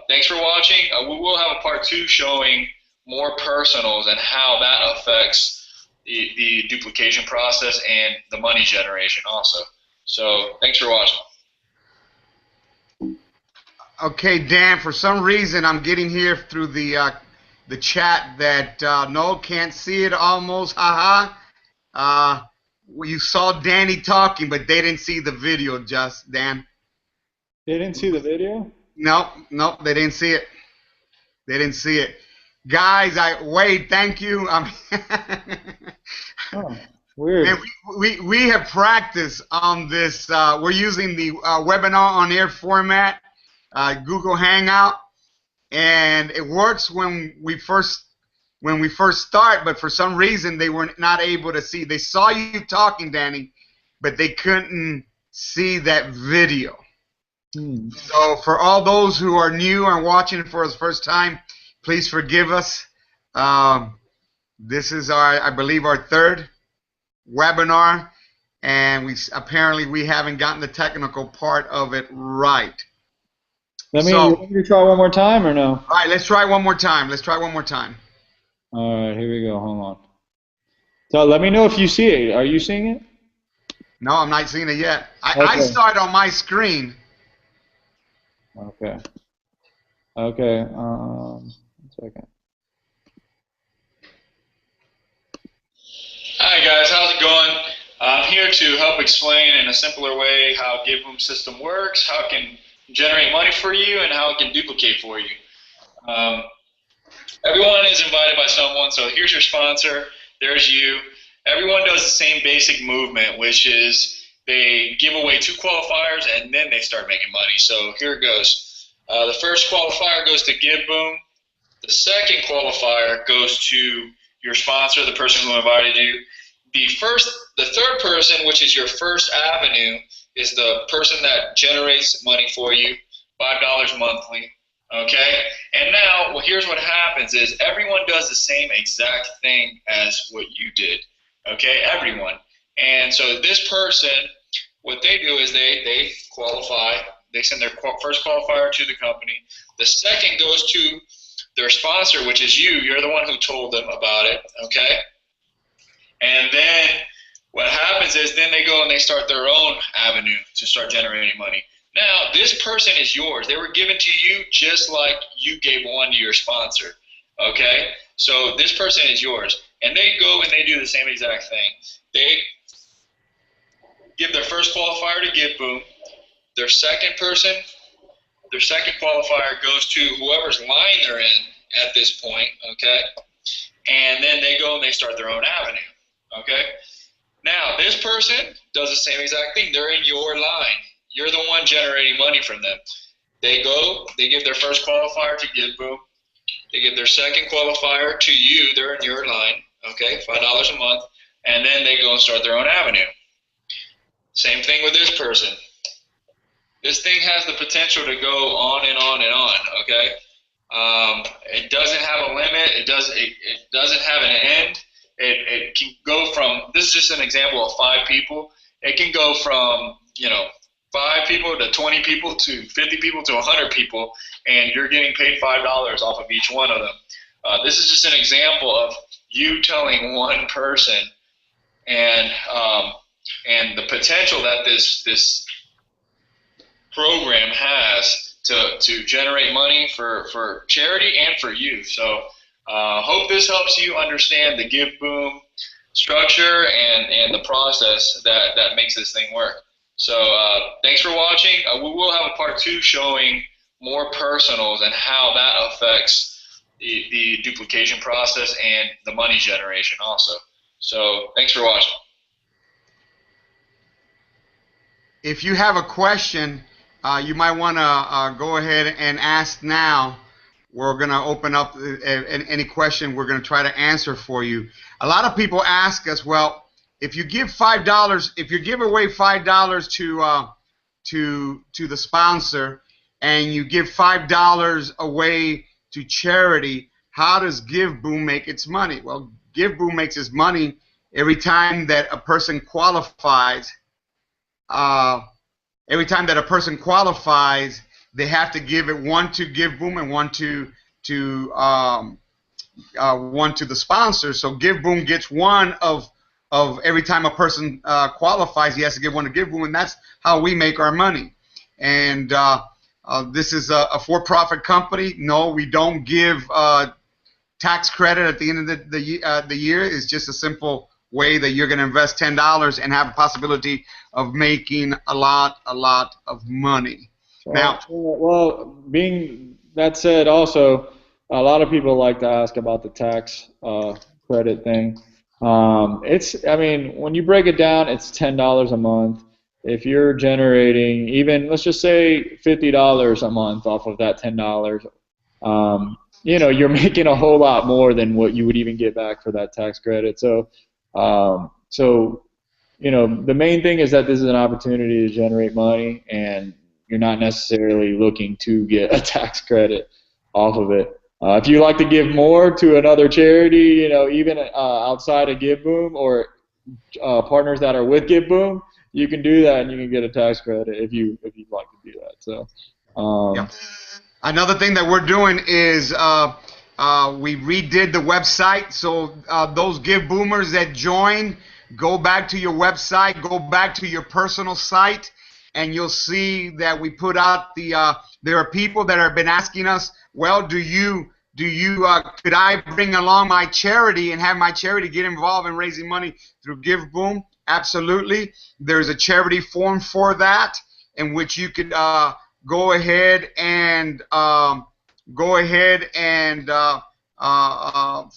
thanks for watching. We will have a part 2 showing more personals and how that affects the duplication process and the money generation also. So thanks for watching. Okay, Dan, for some reason I'm getting here through the chat that Noel can't see it almost, you saw Danny talking, but they didn't see the video, just Dan. They didn't see the video? Nope, they didn't see it. They didn't see it. Guys, Wade, thank you. Oh, weird. And we have practiced on this. We're using the webinar on air format, Google Hangout, and it works when we first start. But for some reason, they were not able to see. They saw you talking, Danny, but they couldn't see that video. So for all those who are new and watching for the first time, please forgive us. This is I believe our 3rd webinar, and we haven't gotten the technical part of it right. Let me try one more time or no? All right, let's try one more time. All right, here we go. Hold on. So let me know if you see it. Are you seeing it? No, I'm not seeing it yet. I saw it on my screen. Okay. Okay. 1 second. Hi guys, how's it going? I'm here to help explain in a simpler way how GiveBoom system works, how it can generate money for you, and how it can duplicate for you. Everyone is invited by someone, so here's your sponsor, there's you. Everyone does the same basic movement, which is they give away 2 qualifiers and then they start making money. So here it goes. The first qualifier goes to GiveBoom. The second qualifier goes to your sponsor, the person who invited you. The 3rd person, which is your first avenue, is the person that generates money for you, $5 monthly. Okay? And now, well, here's what happens is everyone does the same exact thing as what you did. Okay? Everyone. And so this person, what they do is they qualify. They send their first qualifier to the company. The second goes to their sponsor, which is you. You're the one who told them about it. Okay? And then what happens is then they go and they start their own avenue to start generating money. Now, this person is yours. They were given to you just like you gave one to your sponsor. Okay? So this person is yours. And they go and they do the same exact thing. They give their first qualifier to GiveBoom. Their second qualifier goes to whoever's line they're in at this point, okay? And then they go and they start their own avenue, okay? Now, this person does the same exact thing. They're in your line. You're the one generating money from them. They go, they give their first qualifier to GiveBoom. They give their second qualifier to you. They're in your line, okay? $5 a month. And then they go and start their own avenue. Same thing with this person. This thing has the potential to go on and on and on, okay? It doesn't have a limit. It doesn't have an end. It can go from, this is just an example of 5 people. It can go from, 5 people to 20 people to 50 people to 100 people, and you're getting paid $5 off of each one of them. This is just an example of you telling one person, and and the potential that this program has to generate money for charity and for you. So hope this helps you understand the GiveBoom structure and the process that makes this thing work. So thanks for watching. We will have a part 2 showing more personals and how that affects the duplication process and the money generation also. So thanks for watching. If you have a question, you might want to go ahead and ask now. We're going to open up any question we're going to try to answer for you. A lot of people ask us, well, if you give $5, if you give away $5 to the sponsor, and you give $5 away to charity, how does GiveBoom make its money? Well, GiveBoom makes its money every time that a person qualifies. Every time that a person qualifies, they have to give it one to GiveBoom and one to the sponsor. So GiveBoom gets one of every time a person qualifies, he has to give one to GiveBoom, and that's how we make our money. And this is a for-profit company. No, we don't give tax credit at the end of the year. It's just a simple way that you're going to invest $10 and have a possibility of making a lot of money. Now, well, being that said, also a lot of people like to ask about the tax credit thing. I mean, when you break it down, it's $10 a month. If you're generating even, let's just say $50 a month off of that $10, you know, you're making a whole lot more than what you would even get back for that tax credit. So, you know, the main thing is that this is an opportunity to generate money, and you're not necessarily looking to get a tax credit off of it. If you like to give more to another charity, you know, even outside of GiveBoom or partners that are with GiveBoom, you can do that and you can get a tax credit if you'd like to do that. So, yeah. Another thing that we're doing is we redid the website. So those GiveBoomers that join, go back to your website, go back to your personal site, and you'll see that we put out the. There are people that have been asking us, well, could I bring along my charity and have my charity get involved in raising money through GiveBoom? Absolutely. There's a charity form for that, in which you could go ahead and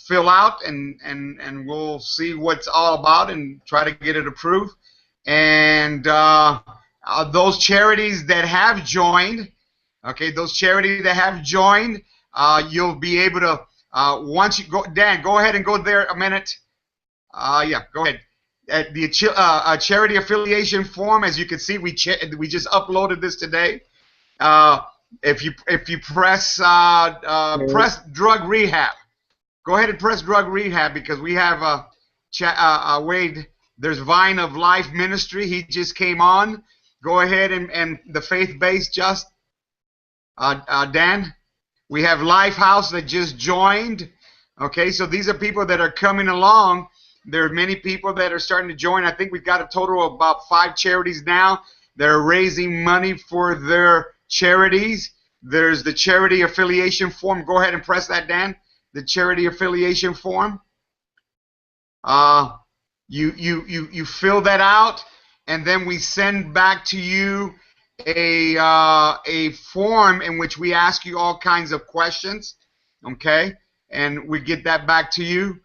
fill out, and we'll see what's all about and try to get it approved. And those charities that have joined, okay, you'll be able to once you go. Dan, go ahead and go there a minute. Yeah, go ahead. The charity affiliation form, as you can see, we just uploaded this today. If you press drug rehab, go ahead and press drug rehab, because we have Wade. There's Vine of Life Ministry. He just came on. Go ahead and the faith-based Dan. We have Lifehouse that just joined. Okay, so these are people that are coming along. There are many people that are starting to join. I think we've got a total of about 5 charities now that are raising money for their charities. There's the charity affiliation form. Go ahead and press that, Dan. The charity affiliation form. You fill that out, and then we send back to you a form in which we ask you all kinds of questions. Okay, and we get that back to you.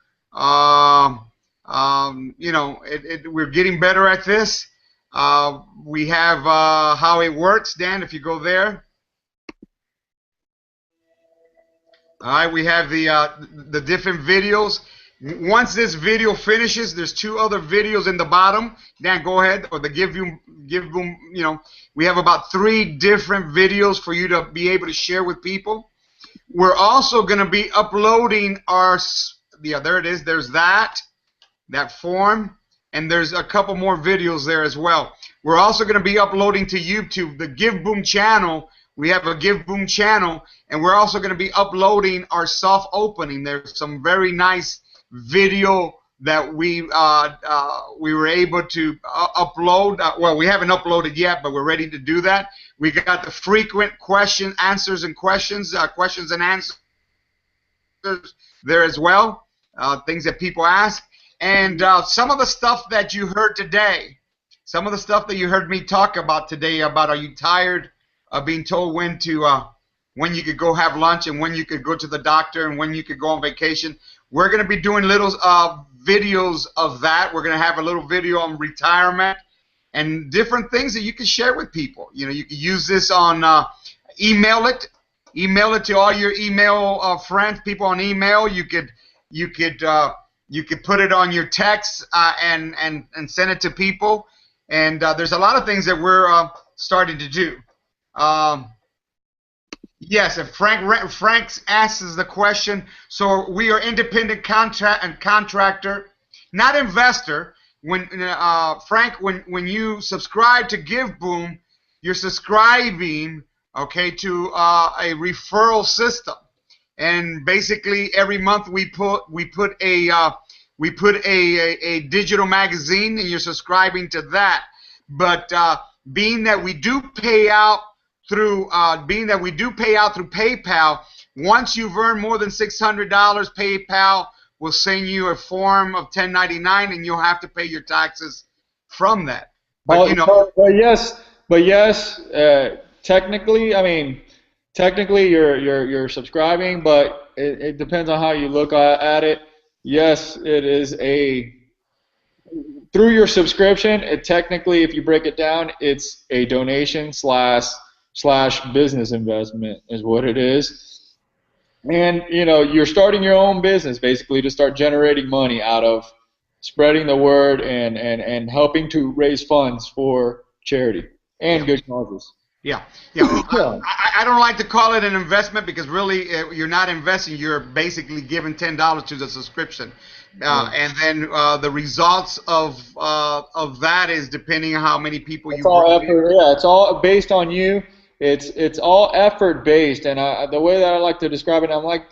You know, we're getting better at this. We have how it works, Dan, if you go there. All right, we have the different videos. Once this video finishes, there's 2 other videos in the bottom. Dan, go ahead, or the GiveBoom, you know, we have about 3 different videos for you to be able to share with people. We're also going to be uploading our, yeah, there it is. There's that form, and there's a couple more videos there as well. We're also going to be uploading to YouTube, the GiveBoom channel. We have a GiveBoom channel, and we're also going to be uploading our soft opening. There's some very nice video that we were able to upload. Well, we haven't uploaded yet, but we're ready to do that. We got the frequent answers and questions and answers there as well. Things that people ask, and some of the stuff that you heard today, some of the stuff that you heard me talk about today about, are you tired of being told when you could go have lunch and when you could go to the doctor and when you could go on vacation? We're going to be doing little videos of that. We're going to have a little video on retirement and different things that you can share with people. You know, you can use this on email it to all your email friends, people on email. You could put it on your text and send it to people. And there's a lot of things that we're starting to do. Yes, and Frank asks the question. So we are independent contractor, not investor. When Frank, when you subscribe to GiveBoom, you're subscribing, okay, to a referral system, and basically every month we put a digital magazine, and you're subscribing to that. But being that we do pay out through PayPal, once you've earned more than $600, PayPal will send you a form of 1099, and you'll have to pay your taxes from that. But yes, technically, you're subscribing, but it depends on how you look at it. Yes, it is through your subscription. It technically, if you break it down, it's a donation slash business investment is what it is. And you're starting your own business basically to start generating money out of spreading the word and helping to raise funds for charity and good causes. Yeah. I don't like to call it an investment, because really you're not investing. You're basically giving $10 to the subscription, and then the results of that is depending on how many people you. It's all effort. Yeah, it's all based on you. It's all effort based, and the way that I like to describe it, I like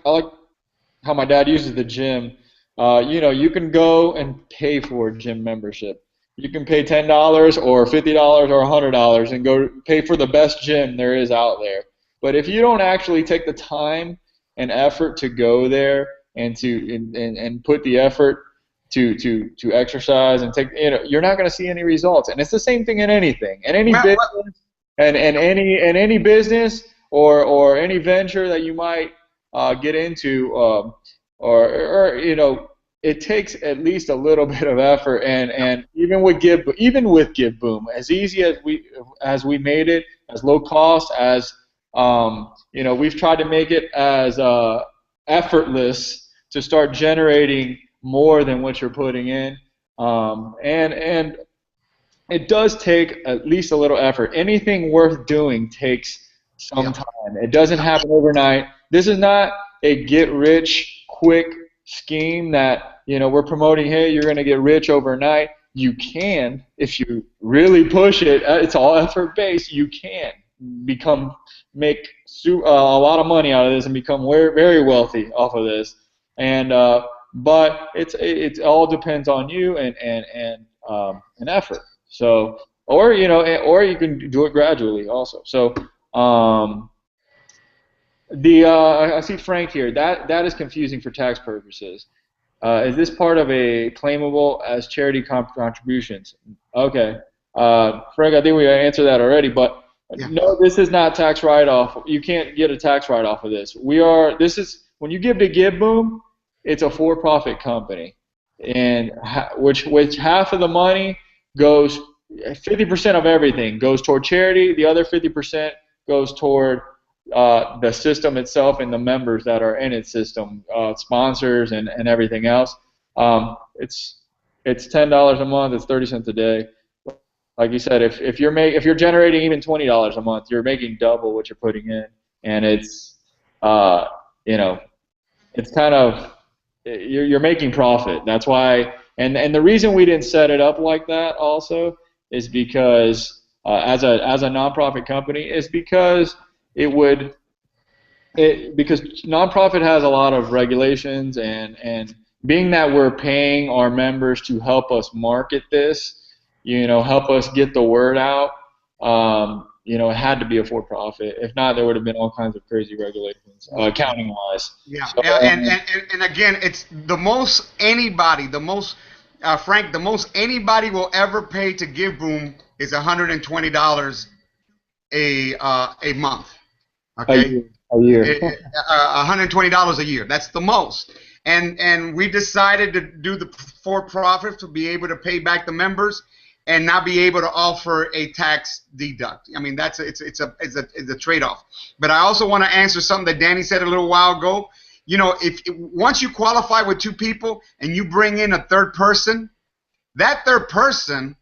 how my dad uses the gym. You can go and pay for a gym membership. You can pay $10 or $50 or $100 and go pay for the best gym there is out there. But if you don't actually take the time and effort to go there and and put the effort to exercise and you're not going to see any results. And it's the same thing in anything, in any business, and any business or any venture that you might get into, it takes at least a little bit of effort, and even with GiveBoom, as easy as we made it, as low cost as we've tried to make it as effortless to start generating more than what you're putting in, and it does take at least a little effort. Anything worth doing takes some time. It doesn't happen overnight. This is not a get-rich-quick scheme that we're promoting. Hey, you're going to get rich overnight. You can, if you really push it. It's all effort-based. You can make a lot of money out of this and become very wealthy off of this. And but it all depends on you and effort. So, or you can do it gradually also. So, I see Frank here. That is confusing for tax purposes. Is this part of a claimable as charity contributions? Okay, Frank, I think we answered that already. But no, this is not tax write-off. You can't get a tax write-off of this. This is when you give to GiveBoom, it's a for-profit company, and which half of the money goes, 50% of everything goes toward charity. The other 50% goes toward the system itself and the members that are in its system, sponsors and everything else. It's $10 a month. It's 30 cents a day. Like you said, if you're generating even $20 a month, you're making double what you're putting in, and it's it's kind of you're making profit. That's why, and the reason we didn't set it up like that also is because as a nonprofit company is because because nonprofit has a lot of regulations and being that we're paying our members to help us market this, help us get the word out, it had to be a for-profit. If not, there would have been all kinds of crazy regulations, accounting-wise. Yeah, So, yeah, and again, it's the most anybody, Frank, the most anybody will ever pay to GiveBoom is $120 a month. Okay, a year. $120 a year. That's the most. And we decided to do the for-profit to be able to pay back the members and not be able to offer a tax deduct. I mean, it's a trade-off. But I also want to answer something that Danny said a little while ago. If once you qualify with 2 people and you bring in a third person, that third person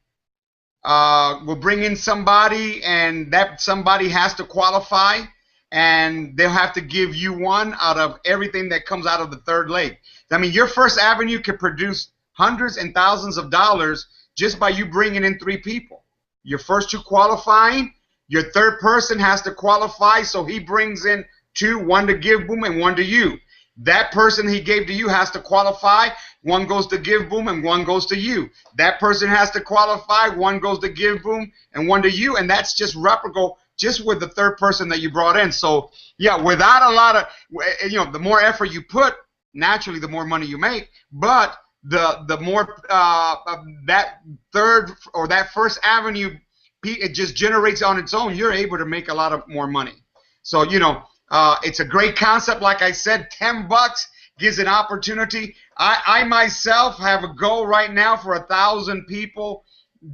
will bring in somebody, and that somebody has to qualify, and they'll have to give you one out of everything that comes out of the third leg. I mean, your first avenue can produce hundreds and thousands of dollars just by you bringing in 3 people. Your first 2 qualifying, your third person has to qualify, so he brings in 2, one to GiveBoom and one to you. That person he gave to you has to qualify. 1 goes to GiveBoom and 1 goes to you. That person has to qualify. 1 goes to GiveBoom and 1 to you, and that's just reciprocal just with the third person that you brought in. So yeah, without a lot of, the more effort you put, naturally the more money you make. But the more that third or that first avenue, it just generates on its own. You're able to make a lot of more money. So it's a great concept. Like I said, $10 gives an opportunity. I myself have a goal right now for 1,000 people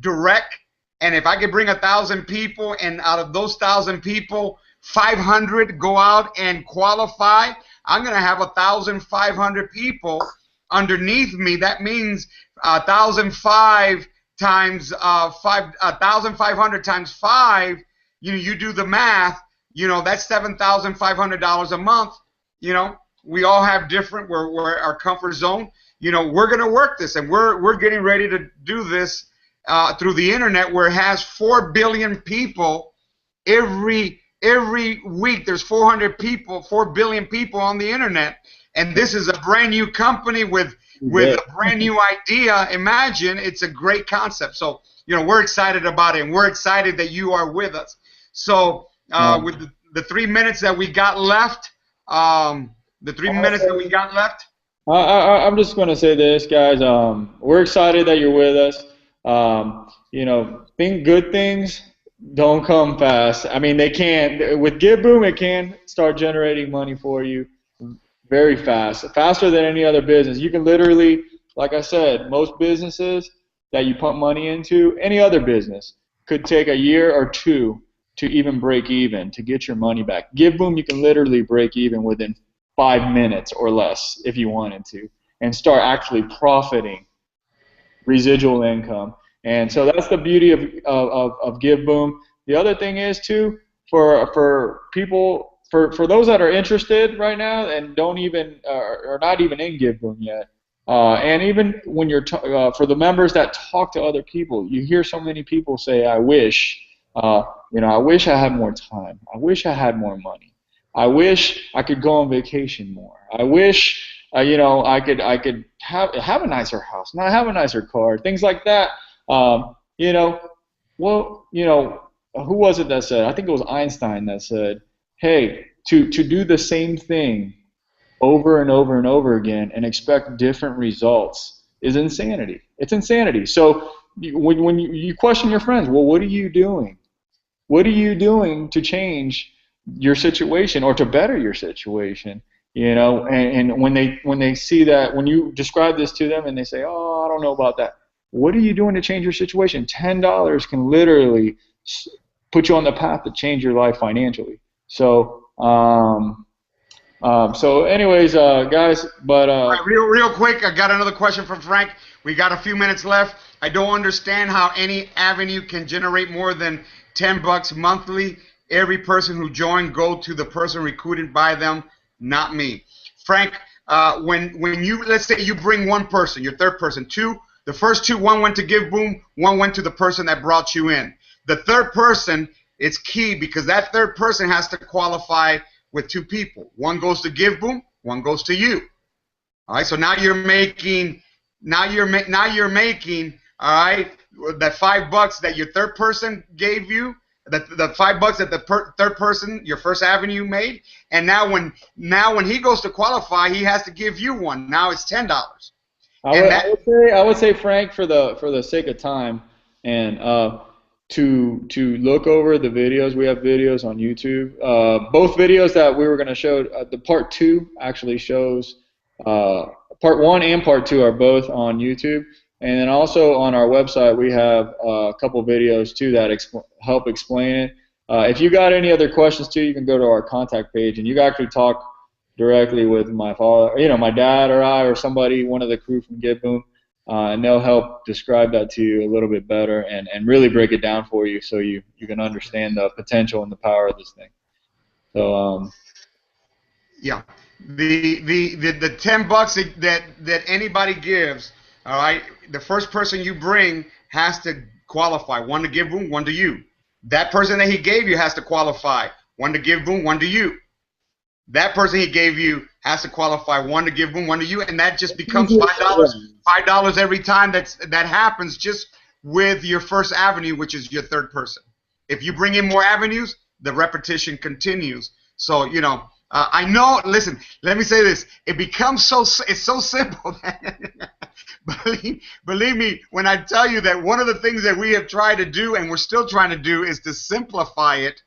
direct. And if I could bring 1,000 people, and out of those 1,000 people, 500 go out and qualify, I'm going to have 1,500 people underneath me. That means 1,005 times 1,500 times 5. You do the math. That's $7,500 a month. We all have different. We're our comfort zone. We're going to work this, and we're getting ready to do this through the internet, where it has 4 billion people every week. There's 4 billion people on the internet, and this is a brand new company with a brand new idea. Imagine, it's a great concept. So we're excited about it, and we're excited that you are with us. So with the 3 minutes that we got left, I'm just going to say this, guys. We're excited that you're with us. Good things don't come fast. I mean, they can. With GiveBoom, it can start generating money for you very fast, faster than any other business. You can literally, like I said, most businesses that you pump money into, any other business, could take a year or 2 to even break even, to get your money back. GiveBoom, you can literally break even within 5 minutes or less if you wanted to, and start actually profiting residual income. And so that's the beauty of GiveBoom. The other thing is too, for people, for those that are interested right now and don't even are not even in GiveBoom yet, and even when you're for the members that talk to other people, you hear so many people say, "I wish, I wish I had more time. I wish I had more money. I wish I could go on vacation more. I wish." I could have a nicer house, not have a nicer car, things like that. Who was it that said? I think it was Einstein that said, "Hey, to do the same thing over and over and over again and expect different results is insanity. It's insanity." So when you question your friends, well, what are you doing? What are you doing to change your situation or to better your situation? And when they see that, when you describe this to them and they say, "Oh, I don't know about that," what are you doing to change your situation? $10 can literally put you on the path to change your life financially. So, anyways, guys, but right, real quick, I got another question from Frank. We got a few minutes left. I don't understand how any avenue can generate more than $10 monthly. Every person who joined go to the person recruited by them, not me. Frank, when you, let's say you bring one person, your third person, 2, the first 2, 1 went to GiveBoom, 1 went to the person that brought you in. The third person, it's key because that third person has to qualify with 2 people. 1 goes to GiveBoom, 1 goes to you. All right, so now you're making, now you're making, all right, that $5 that your third person gave you, the $5 that the third person, your First Avenue made, and now when he goes to qualify, he has to give you one. Now it's $10. I would say, Frank, for the sake of time, and to look over the videos. We have videos on YouTube. Both videos that we were going to show, the part 2 actually shows. Part 1 and part 2 are both on YouTube, and then also on our website we have a couple videos too that help explain it. If you got any other questions too, you can go to our contact page, and you can actually talk directly with my father, my dad or I or somebody, one of the crew from GiveBoom, and they'll help describe that to you a little bit better and really break it down for you so you can understand the potential and the power of this thing. So yeah, the $10 that anybody gives, all right, the first person you bring has to qualify. One to GiveBoom, one to you. That person that he gave you has to qualify. One to GiveBoom, one to you. That person he gave you has to qualify. One to GiveBoom, one to you, and that just becomes $5 every time that happens just with your First Avenue, which is your third person. If you bring in more avenues, the repetition continues. So I know. Listen, let me say this: it becomes it's so simple that believe me when I tell you that one of the things that we have tried to do and we're still trying to do is to simplify it.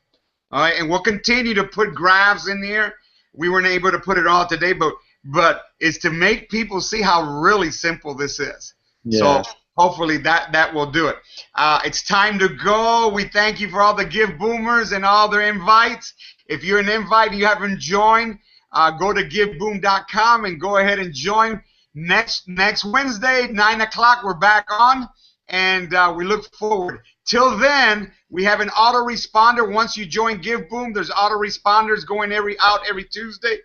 All right, and we'll continue to put graphs in there. We weren't able to put it all today, but it's to make people see how really simple this is. Yeah. So hopefully that will do it. It's time to go. We thank you for all the GiveBoomers and all their invites. If you're an invite and you haven't joined, go to giveboom.com and go ahead and join. Next Wednesday, 9 o'clock, we're back on, and we look forward. Till then, we have an autoresponder. Once you join GiveBoom, there's autoresponders going out every Tuesday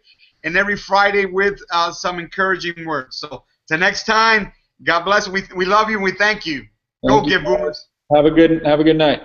and every Friday with some encouraging words. So till next time, God bless. We love you and we thank you. Go GiveBoomers. Have a good night.